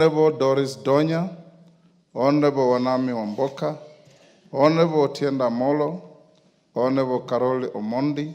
Honorable Doris Donya, Honorable Wanami Wamboka, Honorable Otienda Molo, Honorable Karoli Omondi,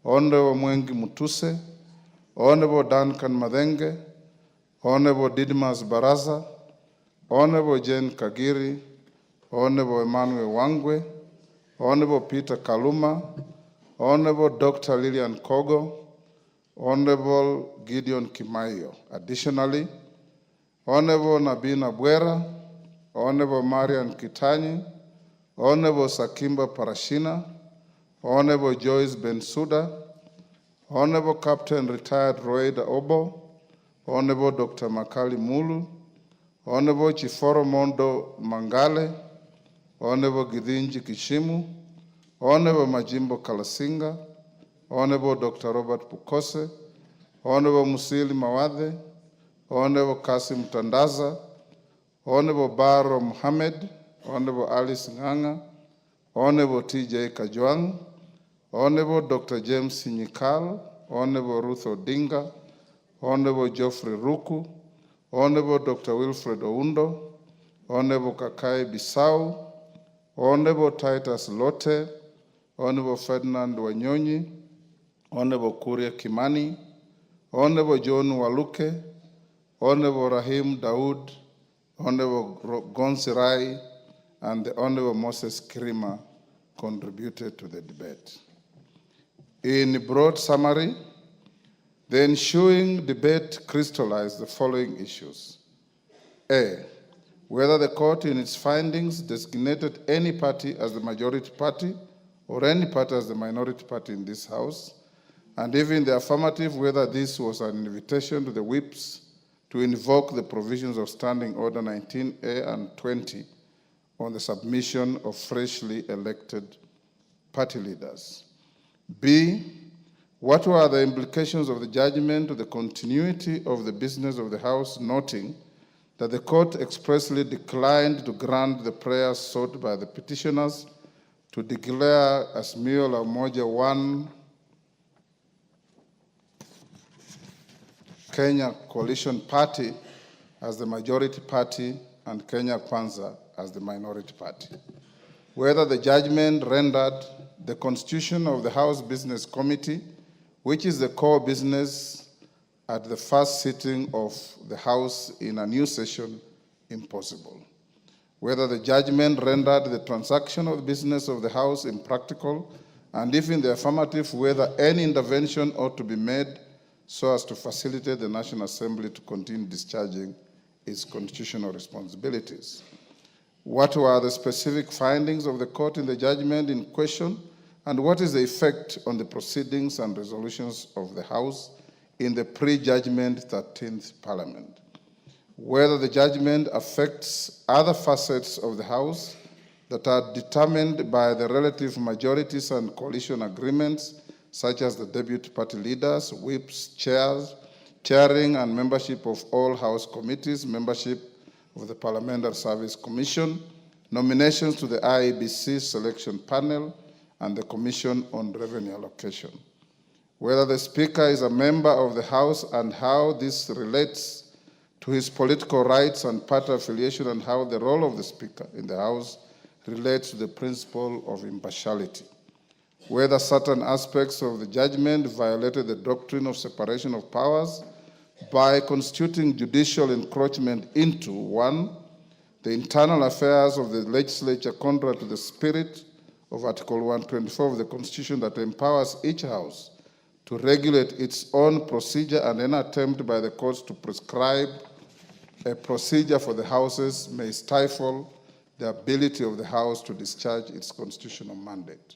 Honorable Mwengi Mutuse, Honorable Duncan Madenge, Honorable Didmas Baraza, Honorable Jane Kagiri, Honorable Emmanuel Wangwe, Honorable Peter Kaluma, Honorable Dr. Lillian Kogo, Honorable Gideon Kimayo. Additionally, Honorable Nabina Bwera, Honorable Marian Kitani, Honorable Sakimba Parashina, Honorable Joyce Bensuda, Honorable Captain Retired Roeda Obo, Honorable Dr. Makali Mulu, Honorable Chiforo Mondo Mangale, Honorable Gidinji Kishimu, Honorable Majimbo Kalasinga, Honorable Dr. Robert Pukose, Honorable Musili Mawadhe, Honorable Kasim Tandaza, Honorable Baro Mohammed, Honorable Alice Nganga, Honorable TJ Kajwang, Honorable Dr. James Sinyikal, Honorable Ruth Odinga, Honorable Geoffrey Ruku, Honorable Dr. Wilfred Oundo, Honorable Kakai Bisau, Honorable Titus Lote, Honorable Ferdinand Wanyonyi, Honorable Kuria Kimani, Honorable John Waluke, Honorable Rahim Daoud, Honorable Gonsirai, and the Honorable Moses Kirima contributed to the debate. In broad summary, the ensuing debate crystallized the following issues. A, whether the court in its findings designated any party as the majority party or any party as the minority party in this House, and even in the affirmative, whether this was an invitation to the whips to invoke the provisions of Standing Order 19A and 20 on the submission of freshly elected party leaders. B, what were the implications of the judgment to the continuity of the business of the House, noting that the court expressly declined to grant the prayers sought by the petitioners to declare Azimio la Umoja One Kenya Coalition Party as the majority party and Kenya Kwanza as the minority party. Whether the judgment rendered the constitution of the House Business Committee, which is the core business at the first sitting of the House in a new session, impossible. Whether the judgment rendered the transaction of the business of the House impractical, and if in the affirmative, whether any intervention ought to be made so as to facilitate the National Assembly to continue discharging its constitutional responsibilities. What were the specific findings of the court in the judgment in question, and what is the effect on the proceedings and resolutions of the House in the pre-judgment 13th Parliament? Whether the judgment affects other facets of the House that are determined by the relative majorities and coalition agreements, such as the deputy party leaders, whips, chairs, chairing and membership of all House committees, membership of the Parliamentary Service Commission, nominations to the IEBC selection panel, and the Commission on Revenue Allocation. Whether the Speaker is a member of the House and how this relates to his political rights and party affiliation, and how the role of the Speaker in the House relates to the principle of impartiality. Whether certain aspects of the judgment violated the doctrine of separation of powers by constituting judicial encroachment into, 1, the internal affairs of the legislature contrary to the spirit of Article 124 of the Constitution that empowers each House to regulate its own procedure, and any attempt by the courts to prescribe a procedure for the Houses may stifle the ability of the House to discharge its constitutional mandate.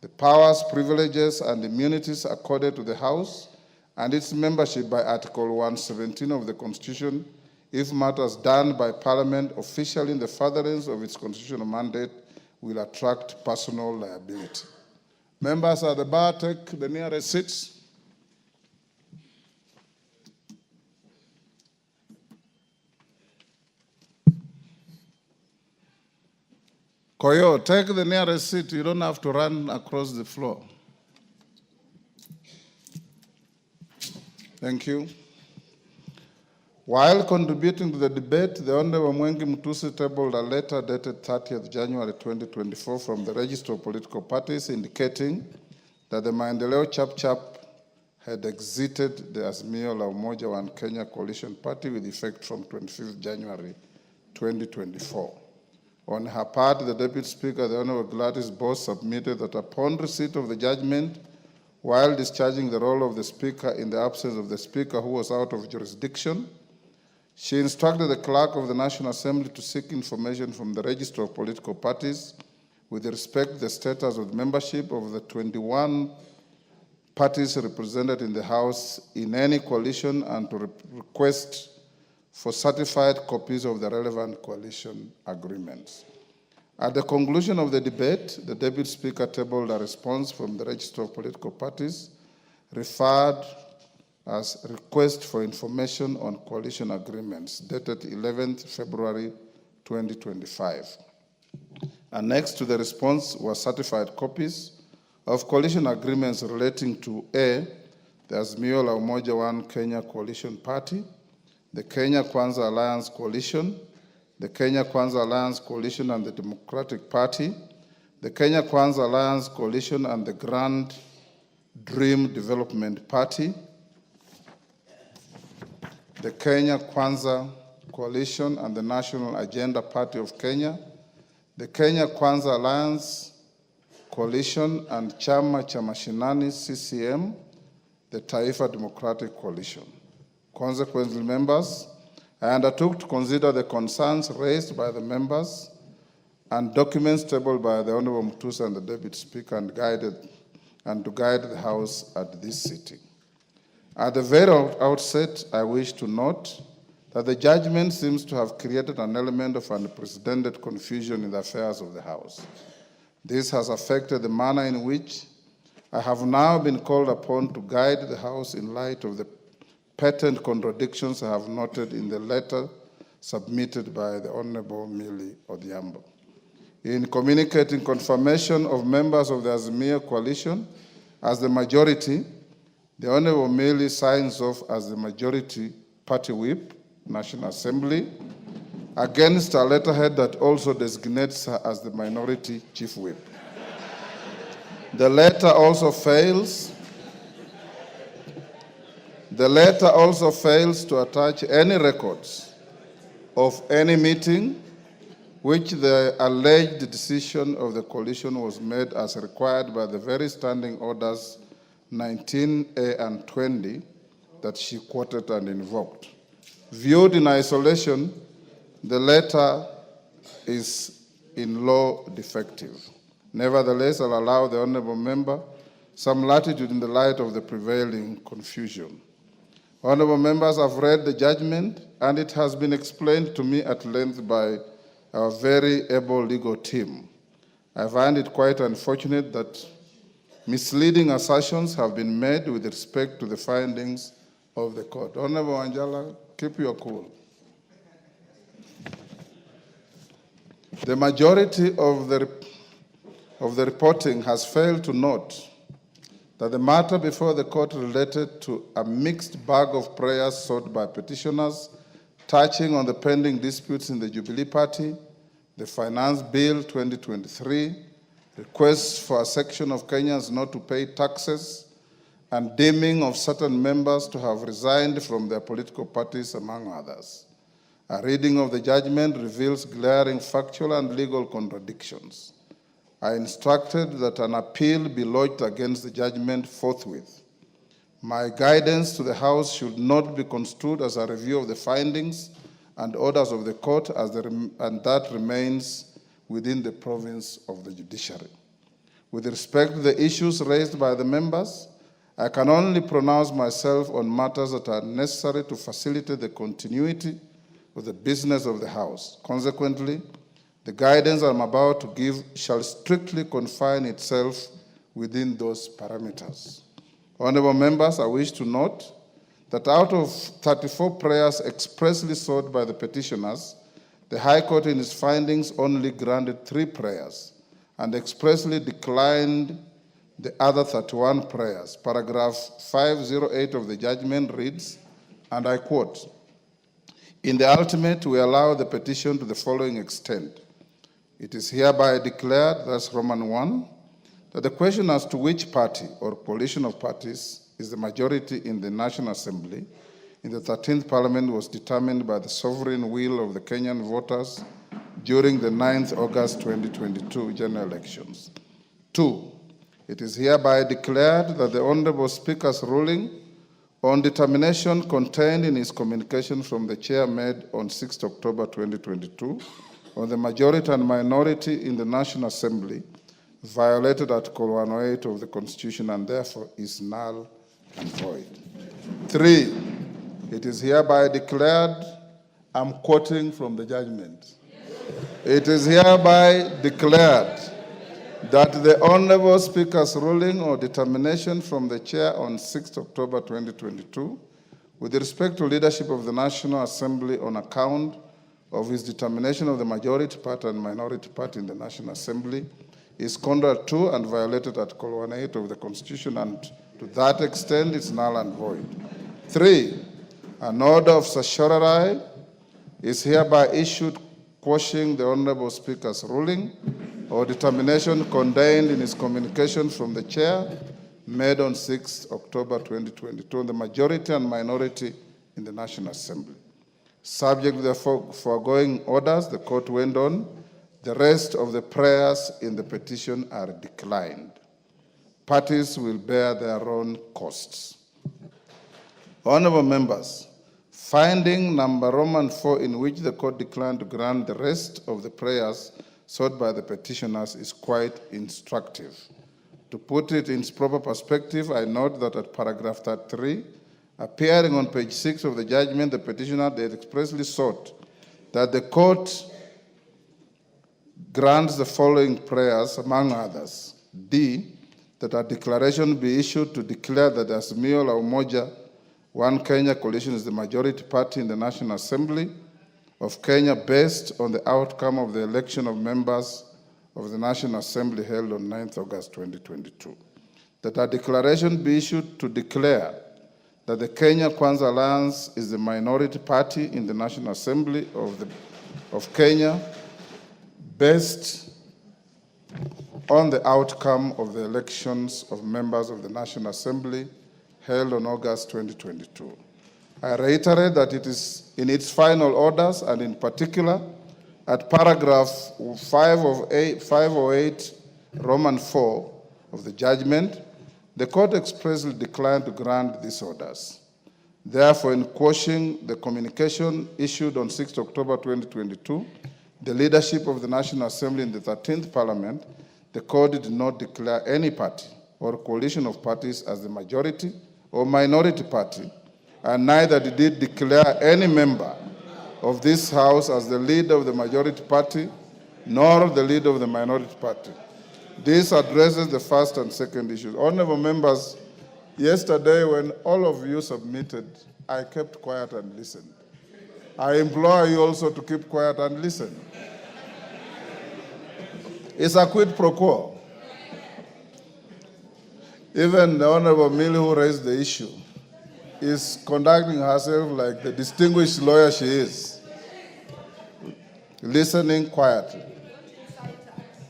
The powers, privileges, and immunities accorded to the House and its membership by Article 117 of the Constitution, if matters done by Parliament officially in the furtherance of its constitutional mandate, will attract personal liability. Members at the bar, take the nearest seats. Koyo, take the nearest seat. You don't have to run across the floor. Thank you. While contributing to the debate, the Honorable Mwengi Mutuse tabled a letter dated 30th January 2024 from the Register of Political Parties indicating that the Maendeleo Chap had exited the Azimio la Umoja One Kenya Coalition Party with effect from 25th January 2024. On her part, the Deputy Speaker, the Honorable Gladys Boss, submitted that upon receipt of the judgment, while discharging the role of the Speaker in the absence of the Speaker who was out of jurisdiction, she instructed the Clerk of the National Assembly to seek information from the Register of Political Parties with respect to the status of the membership of the 21 parties represented in the House in any coalition and to request for certified copies of the relevant coalition agreements. At the conclusion of the debate, the Deputy Speaker tabled a response from the Register of Political Parties referred as request for information on coalition agreements, dated 11th February 2025. Annexed to the response were certified copies of coalition agreements relating to A, the Azimio la Umoja One Kenya Coalition Party, the Kenya Kwanza Alliance Coalition, the Kenya Kwanza Alliance Coalition and the Democratic Party, the Kenya Kwanza Alliance Coalition and the Grand Dream Development Party, the Kenya Kwanza Coalition and the National Agenda Party of Kenya, the Kenya Kwanza Alliance Coalition and Chama cha Mashinani CCM, the Taifa Democratic Coalition. Consequently, members, I undertook to consider the concerns raised by the members and documents tabled by the Honorable Mutuse and the Deputy Speaker and to guide the House at this sitting. At the very outset, I wish to note that the judgment seems to have created an element of unprecedented confusion in the affairs of the House. This has affected the manner in which I have now been called upon to guide the House in light of the patent contradictions I have noted in the letter submitted by the Honorable Millie Odhiambo. In communicating confirmation of members of the Azimio coalition as the majority, the Honorable Millie signs off as the majority party whip, National Assembly, against a letterhead that also designates her as the minority chief whip. The letter also fails to attach any records of any meeting which the alleged decision of the coalition was made as required by the very standing orders 19A and 20 that she quoted and invoked. Viewed in isolation, the letter is in law defective. Nevertheless, I'll allow the honorable member some latitude in the light of the prevailing confusion. Honorable members, I've read the judgment and it has been explained to me at length by our very able legal team. I find it quite unfortunate that misleading assertions have been made with respect to the findings of the court. Honorable Wanjala, keep your cool. The majority of the reporting has failed to note that the matter before the court related to a mixed bag of prayers sought by petitioners touching on the pending disputes in the Jubilee Party, the Finance Bill 2023, requests for a section of Kenyans not to pay taxes, and deeming of certain members to have resigned from their political parties, among others. A reading of the judgment reveals glaring factual and legal contradictions. I instructed that an appeal be lodged against the judgment forthwith. My guidance to the House should not be construed as a review of the findings and orders of the court, and that remains within the province of the judiciary. With respect to the issues raised by the members, I can only pronounce myself on matters that are necessary to facilitate the continuity of the business of the House. Consequently, the guidance I'm about to give shall strictly confine itself within those parameters. Honorable members, I wish to note that out of 34 prayers expressly sought by the petitioners, the High Court in its findings only granted 3 prayers and expressly declined the other 31 prayers. Paragraph 508 of the judgment reads, and I quote, In the ultimate, we allow the petition to the following extent. It is hereby declared, that's Roman 1, that the question as to which party or coalition of parties is the majority in the National Assembly in the 13th Parliament was determined by the sovereign will of the Kenyan voters during the 9th August 2022 general elections. 2, it is hereby declared that the Honorable Speaker's ruling on determination contained in his communication from the chair made on 6 October 2022 on the majority and minority in the National Assembly violated Article 108 of the Constitution and therefore is null and void. 3, it is hereby declared, I'm quoting from the judgment. It is hereby declared that the Honorable Speaker's ruling or determination from the chair on 6 October 2022 with respect to leadership of the National Assembly on account of his determination of the majority party and minority party in the National Assembly is contrary to and violated Article 108 of the Constitution, and to that extent is null and void. 3, an order of certiorari is hereby issued quashing the Honorable Speaker's ruling or determination contained in his communication from the chair made on 6 October 2022 on the majority and minority in the National Assembly. Subject to the foregoing orders, the court went on. The rest of the prayers in the petition are declined. Parties will bear their own costs. Honorable members, finding number Roman 4 in which the court declined to grant the rest of the prayers sought by the petitioners is quite instructive. To put it in its proper perspective, I note that at paragraph 33, appearing on page 6 of the judgment, the petitioner had expressly sought that the court grants the following prayers, among others. D, that a declaration be issued to declare that the Azimio la Umoja One Kenya coalition is the majority party in the National Assembly of Kenya based on the outcome of the election of members of the National Assembly held on 9th August 2022. That a declaration be issued to declare that the Kenya Kwanza Alliance is the minority party in the National Assembly of Kenya based on the outcome of the elections of members of the National Assembly held on August 2022. I reiterate that it is in its final orders, and in particular at paragraph 508 Roman 4 of the judgment, the court expressly declined to grant these orders. Therefore, in quashing the communication issued on 6 October 2022, the leadership of the National Assembly in the 13th Parliament, the court did not declare any party or coalition of parties as the majority or minority party, and neither did it declare any member of this House as the leader of the majority party, nor the leader of the minority party. This addresses the first and second issues. Honorable members, yesterday when all of you submitted, I kept quiet and listened. I implore you also to keep quiet and listen. It's a quid pro quo. Even the Honorable Millie, who raised the issue, is conducting herself like the distinguished lawyer she is, listening quietly.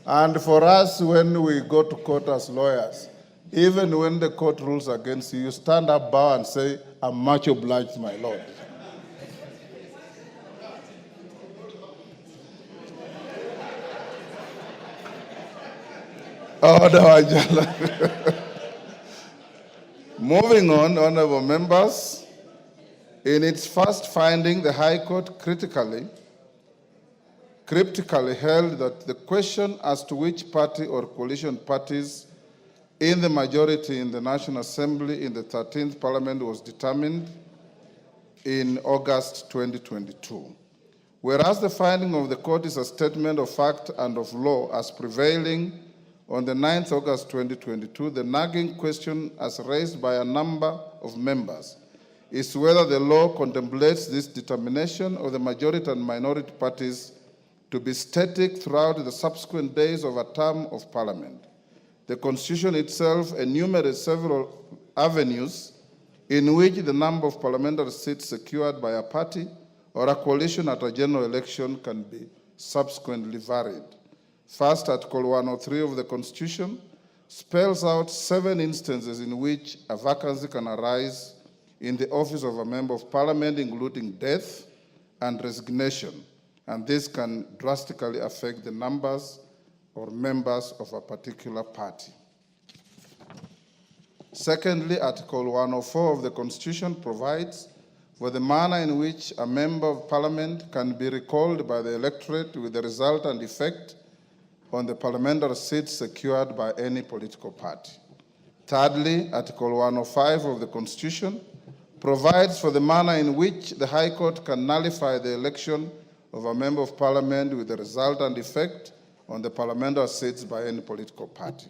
And for us, when we go to court as lawyers, even when the court rules against you, you stand up, bow, and say, I'm much obliged, my lord. Moving on, honorable members, in its first finding, the High Court cryptically held that the question as to which party or coalition parties in the majority in the National Assembly in the 13th Parliament was determined in August 2022. Whereas the finding of the court is a statement of fact and of law as prevailing on the 9th August 2022, the nagging question as raised by a number of members is whether the law contemplates this determination of the majority and minority parties to be static throughout the subsequent days of a term of Parliament. The Constitution itself enumerates several avenues in which the number of parliamentary seats secured by a party or a coalition at a general election can be subsequently varied. First, Article 103 of the Constitution spells out 7 instances in which a vacancy can arise in the office of a member of parliament, including death and resignation, and this can drastically affect the numbers or members of a particular party. Secondly, Article 104 of the Constitution provides for the manner in which a member of parliament can be recalled by the electorate with the result and effect on the parliamentary seats secured by any political party. Thirdly, Article 105 of the Constitution provides for the manner in which the High Court can nullify the election of a member of parliament with the result and effect on the parliamentary seats by any political party.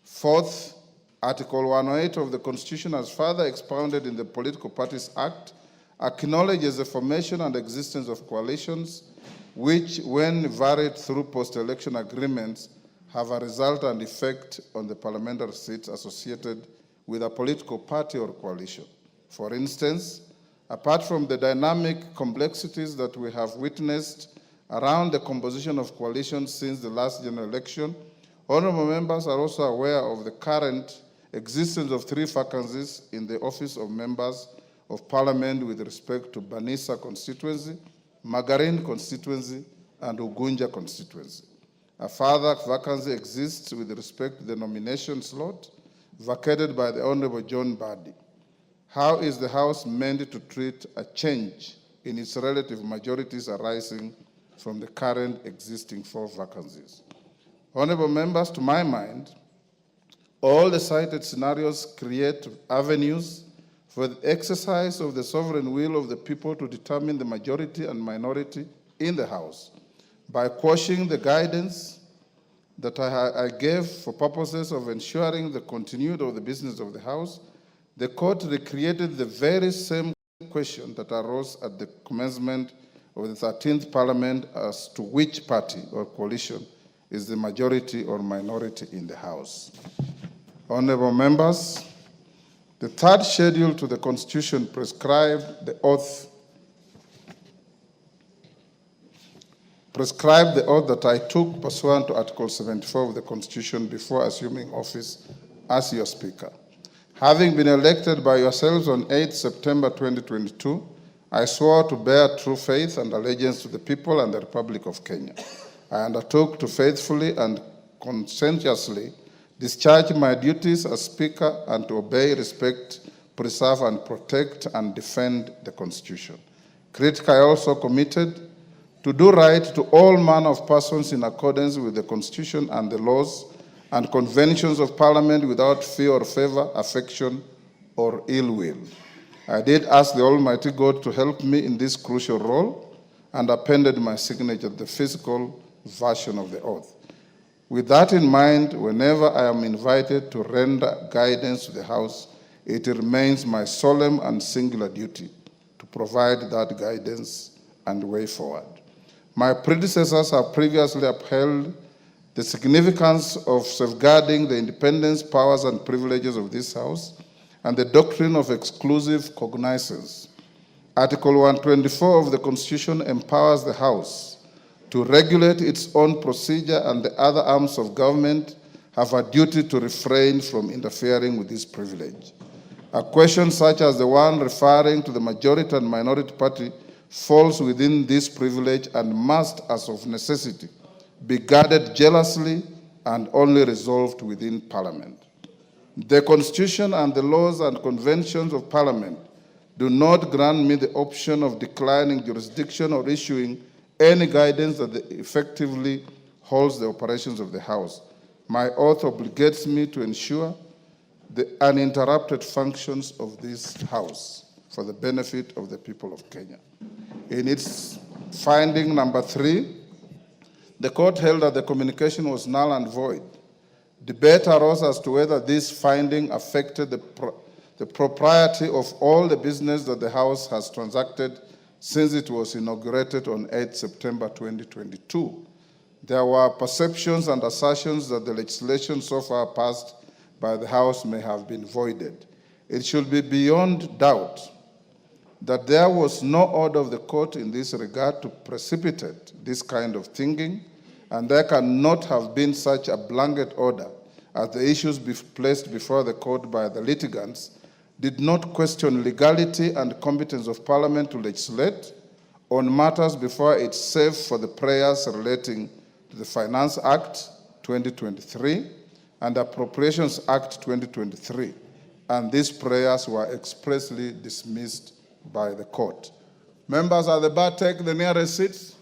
Fourth, Article 108 of the Constitution, as further expounded in the Political Parties Act, acknowledges the formation and existence of coalitions which, when varied through post-election agreements, have a result and effect on the parliamentary seats associated with a political party or coalition. For instance, apart from the dynamic complexities that we have witnessed around the composition of coalitions since the last general election, honorable members are also aware of the current existence of 3 vacancies in the office of members of parliament with respect to Banisa constituency, Magarin constituency, and Ugunja constituency. A further vacancy exists with respect to the nomination slot vacated by the Honorable John Badi. How is the House meant to treat a change in its relative majorities arising from the current existing 4 vacancies? Honorable members, to my mind, all the cited scenarios create avenues for the exercise of the sovereign will of the people to determine the majority and minority in the House. By quashing the guidance that I gave for purposes of ensuring the continuity of the business of the House, the court recreated the very same question that arose at the commencement of the 13th Parliament as to which party or coalition is the majority or minority in the House. Honorable members, the 3rd schedule to the Constitution prescribed the oath that I took pursuant to Article 74 of the Constitution before assuming office as your Speaker. Having been elected by yourselves on 8 September 2022, I swore to bear true faith and allegiance to the people and the Republic of Kenya. I undertook to faithfully and conscientiously discharge my duties as Speaker and to obey, respect, preserve, and protect and defend the Constitution. Critically, I also committed to do right to all manner of persons in accordance with the Constitution and the laws and conventions of Parliament without fear or favor, affection, or ill will. I did ask the Almighty God to help me in this crucial role and appended my signature to the physical version of the oath. With that in mind, whenever I am invited to render guidance to the House, it remains my solemn and singular duty to provide that guidance and way forward. My predecessors have previously upheld the significance of safeguarding the independence, powers, and privileges of this House and the doctrine of exclusive cognizance. Article 124 of the Constitution empowers the House to regulate its own procedure, and the other arms of government have a duty to refrain from interfering with this privilege. A question such as the one referring to the majority and minority party falls within this privilege and must, as of necessity, be guarded jealously and only resolved within Parliament. The Constitution and the laws and conventions of Parliament do not grant me the option of declining jurisdiction or issuing any guidance that effectively holds the operations of the House. My oath obligates me to ensure the uninterrupted functions of this House for the benefit of the people of Kenya. In its finding number 3, the court held that the communication was null and void. Debate arose as to whether this finding affected the propriety of all the business that the House has transacted since it was inaugurated on 8 September 2022. There were perceptions and assertions that the legislation so far passed by the House may have been voided. It should be beyond doubt that there was no order of the court in this regard to precipitate this kind of thinking, and there cannot have been such a blanket order as the issues placed before the court by the litigants did not question legality and competence of Parliament to legislate on matters before it, save for the prayers relating to the Finance Act 2023 and Appropriations Act 2023, and these prayers were expressly dismissed by the court. Members at the bar, take the nearest seats.